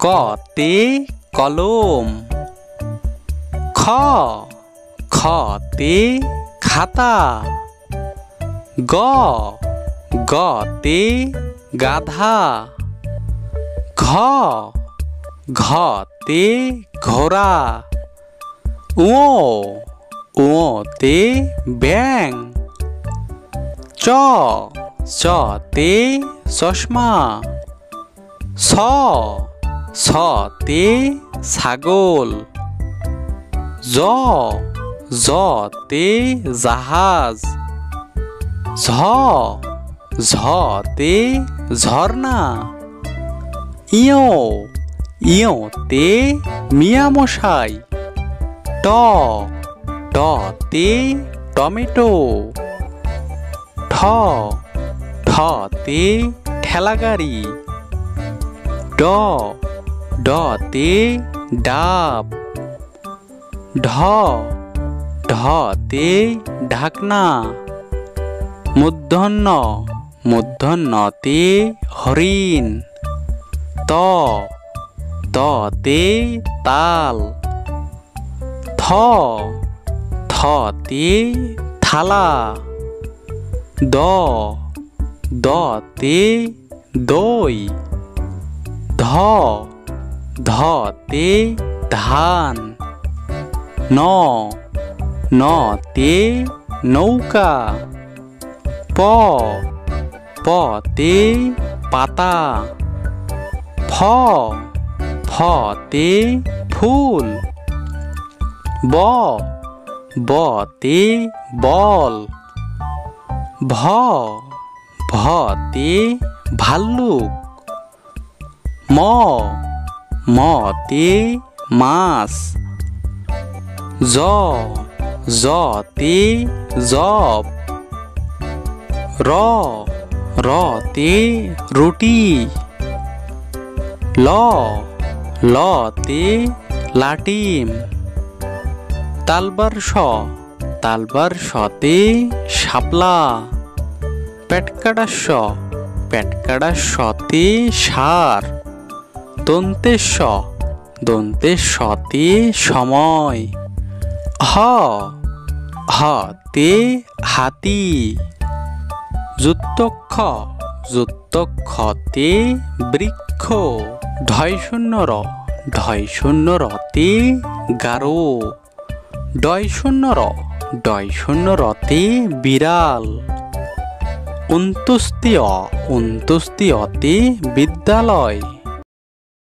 কতে কলম, খতে খাতা, গতে গাধা, ঘতে ঘোড়া, ওতে ব্যাঙ, চতে চশমা, সতে ছাগল, জতে জাহাজ, ঝতে ঝর্ণা, ইয়তে মিয়ামশাই, টতে টমেটো, ঠতে ঠেলাগাড়ি, ডতে ডাব, ঢতে ঢাকনা, মূর্ধন্যতে হরিণ, ততে তাল, থতে থালা, দতে দই, ধতে ধান, নতে নৌকা, পতে পাতা, ফতে ফুল, বতে বল, ভতে ভাল্লুক, মতে মাছ, জতে জব, রতে রুটি, লতে লাটিম, তালবার শতে শাপলা, পেটকাটা শতে ষাঁড়, দন্তের শতে সময়, হতে হাতি, যুক্তক্ষতে বৃক্ষ, ঢয়শূন্যরতে গারো, ডয়শূন্যরতে বিড়াল, অন্ত্যুষ্টিয়তে বিদ্যালয়।